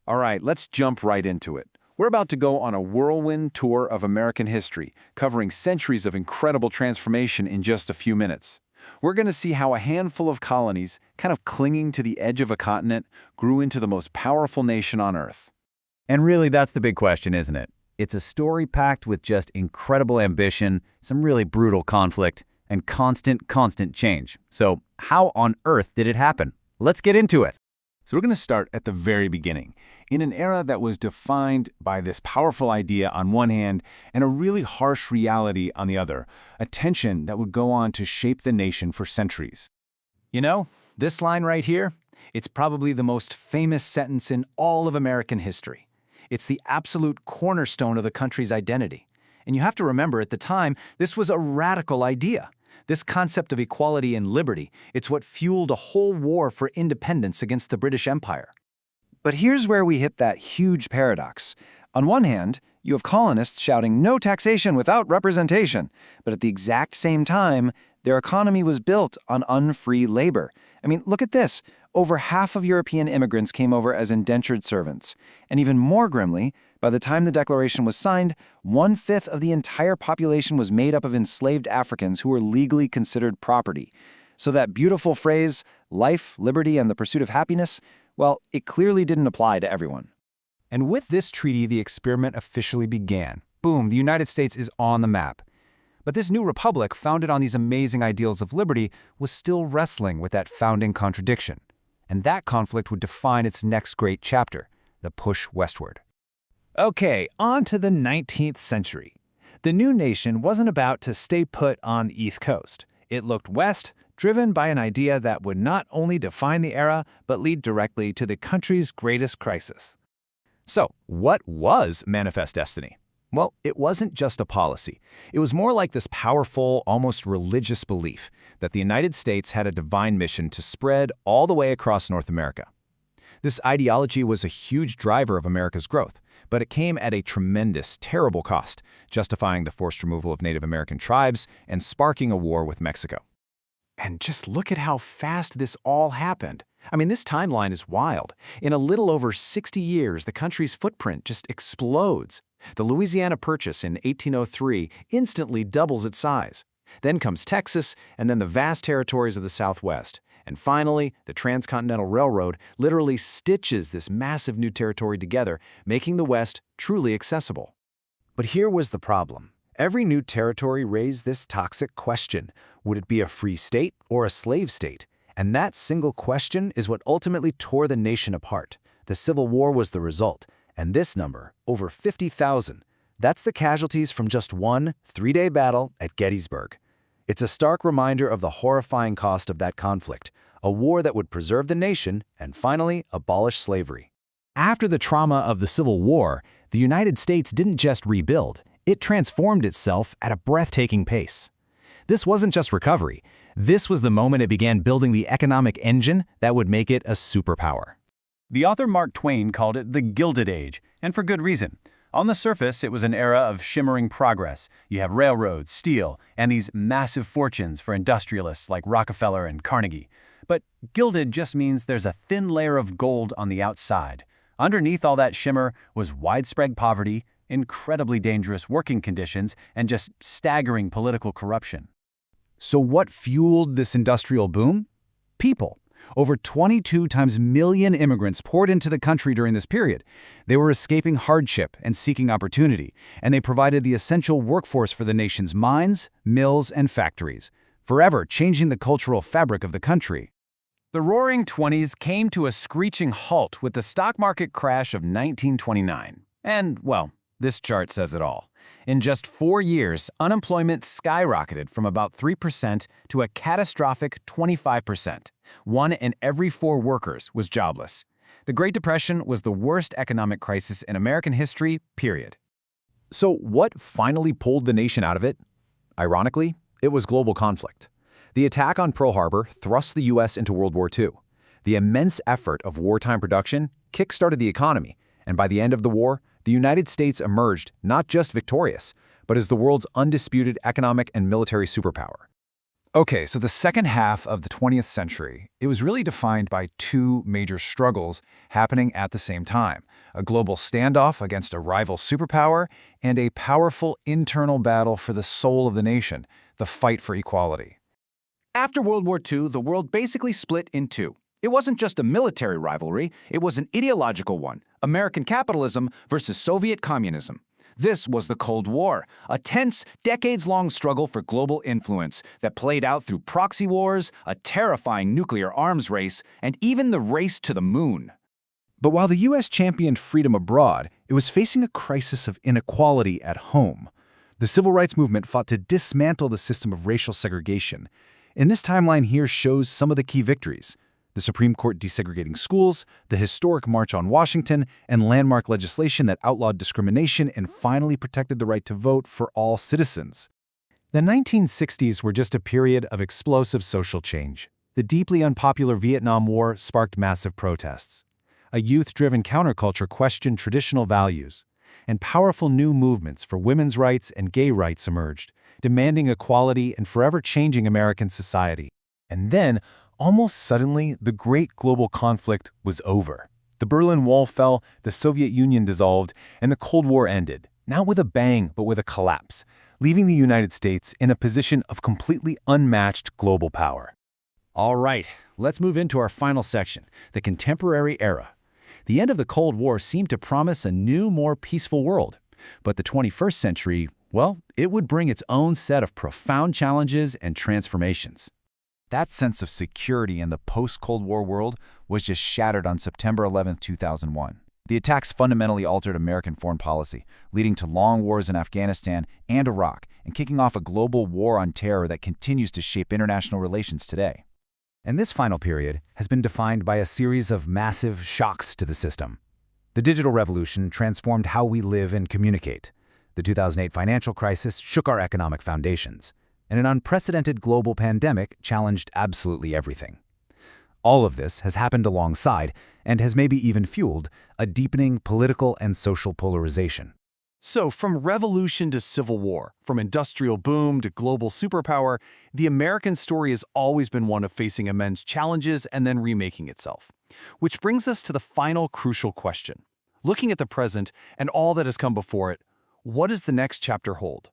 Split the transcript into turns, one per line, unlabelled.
All right, let's jump right into it. We're about to go on a whirlwind tour of American history, covering centuries of incredible transformation in just a few minutes. We're going to see how a handful of colonies, kind of clinging to the edge of a continent, grew into the most powerful nation on Earth.
And really, that's the big question, isn't it? It's a story packed with just incredible ambition, some really brutal conflict, and constant change. So how on earth did it happen? Let's get into it.
So we're going to start at the very beginning, in an era that was defined by this powerful idea on one hand and a really harsh reality on the other, a tension that would go on to shape the nation for centuries.
You know, this line right here, it's probably the most famous sentence in all of American history. It's the absolute cornerstone of the country's identity. And you have to remember, at the time, this was a radical idea. This concept of equality and liberty, it's what fueled a whole war for independence against the British Empire. But here's where we hit that huge paradox. On one hand, you have colonists shouting no taxation without representation, but at the exact same time, their economy was built on unfree labor. I mean, look at this. Over half of European immigrants came over as indentured servants. And even more grimly, by the time the Declaration was signed, 1/5 of the entire population was made up of enslaved Africans who were legally considered property. So that beautiful phrase, life, liberty, and the pursuit of happiness, well, it clearly didn't apply to everyone.
And with this treaty, the experiment officially began. Boom, the United States is on the map. But this new republic, founded on these amazing ideals of liberty, was still wrestling with that founding contradiction. And that conflict would define its next great chapter, the push westward.
Okay, on to the 19th century. The new nation wasn't about to stay put on the East Coast. It looked west, driven by an idea that would not only define the era, but lead directly to the country's greatest crisis.
So, what was Manifest Destiny? Well, it wasn't just a policy. It was more like this powerful, almost religious belief that the United States had a divine mission to spread all the way across North America. This ideology was a huge driver of America's growth, but it came at a tremendous, terrible cost, justifying the forced removal of Native American tribes and sparking a war with Mexico.
And just look at how fast this all happened. I mean, this timeline is wild. In a little over 60 years, the country's footprint just explodes. The Louisiana Purchase in 1803 instantly doubles its size. Then comes Texas, and then the vast territories of the Southwest. And finally, the Transcontinental Railroad literally stitches this massive new territory together, making the West truly accessible. But here was the problem. Every new territory raised this toxic question. Would it be a free state or a slave state? And that single question is what ultimately tore the nation apart. The Civil War was the result. And this number, over 50,000, that's the casualties from just one 3-day battle at Gettysburg. It's a stark reminder of the horrifying cost of that conflict, a war that would preserve the nation and finally abolish slavery. After the trauma of the Civil War, the United States didn't just rebuild, it transformed itself at a breathtaking pace. This wasn't just recovery. This was the moment it began building the economic engine that would make it a superpower. The author Mark Twain called it the Gilded Age, and for good reason. On the surface, it was an era of shimmering progress. You have railroads, steel, and these massive fortunes for industrialists like Rockefeller and Carnegie. But gilded just means there's a thin layer of gold on the outside. Underneath all that shimmer was widespread poverty, incredibly dangerous working conditions, and just staggering political corruption.
So what fueled this industrial boom? People. Over 22 times million immigrants poured into the country during this period. They were escaping hardship and seeking opportunity, and they provided the essential workforce for the nation's mines, mills, and factories, forever changing the cultural fabric of the country.
The Roaring '20s came to a screeching halt with the stock market crash of 1929. And, well, this chart says it all. In just 4 years, unemployment skyrocketed from about 3% to a catastrophic 25%. 1 in every 4 workers was jobless. The Great Depression was the worst economic crisis in American history, period.
So what finally pulled the nation out of it? Ironically, it was global conflict. The attack on Pearl Harbor thrust the U.S. into World War II. The immense effort of wartime production kick-started the economy, and by the end of the war, the United States emerged not just victorious, but as the world's undisputed economic and military superpower. Okay, so the second half of the 20th century, it was really defined by two major struggles happening at the same time: a global standoff against a rival superpower and a powerful internal battle for the soul of the nation, the fight for equality.
After World War II, the world basically split in two. It wasn't just a military rivalry, it was an ideological one: American capitalism versus Soviet communism. This was the Cold War, a tense, decades-long struggle for global influence that played out through proxy wars, a terrifying nuclear arms race, and even the race to the moon.
But while the U.S. championed freedom abroad, it was facing a crisis of inequality at home. The civil rights movement fought to dismantle the system of racial segregation. And this timeline here shows some of the key victories: the Supreme Court desegregating schools, the historic March on Washington, and landmark legislation that outlawed discrimination and finally protected the right to vote for all citizens. The 1960s were just a period of explosive social change. The deeply unpopular Vietnam War sparked massive protests. A youth-driven counterculture questioned traditional values, and powerful new movements for women's rights and gay rights emerged, demanding equality and forever changing American society. And then, almost suddenly, the great global conflict was over. The Berlin Wall fell, the Soviet Union dissolved, and the Cold War ended, not with a bang, but with a collapse, leaving the United States in a position of completely unmatched global power.
All right, let's move into our final section, the contemporary era. The end of the Cold War seemed to promise a new, more peaceful world. But the 21st century, well, it would bring its own set of profound challenges and transformations.
That sense of security in the post-Cold War world was just shattered on September 11, 2001. The attacks fundamentally altered American foreign policy, leading to long wars in Afghanistan and Iraq, and kicking off a global war on terror that continues to shape international relations today. And this final period has been defined by a series of massive shocks to the system. The digital revolution transformed how we live and communicate. The 2008 financial crisis shook our economic foundations, and an unprecedented global pandemic challenged absolutely everything. All of this has happened alongside, and has maybe even fueled, a deepening political and social polarization.
So, from revolution to civil war, from industrial boom to global superpower, the American story has always been one of facing immense challenges and then remaking itself. Which brings us to the final crucial question. Looking at the present and all that has come before it, what does the next chapter hold?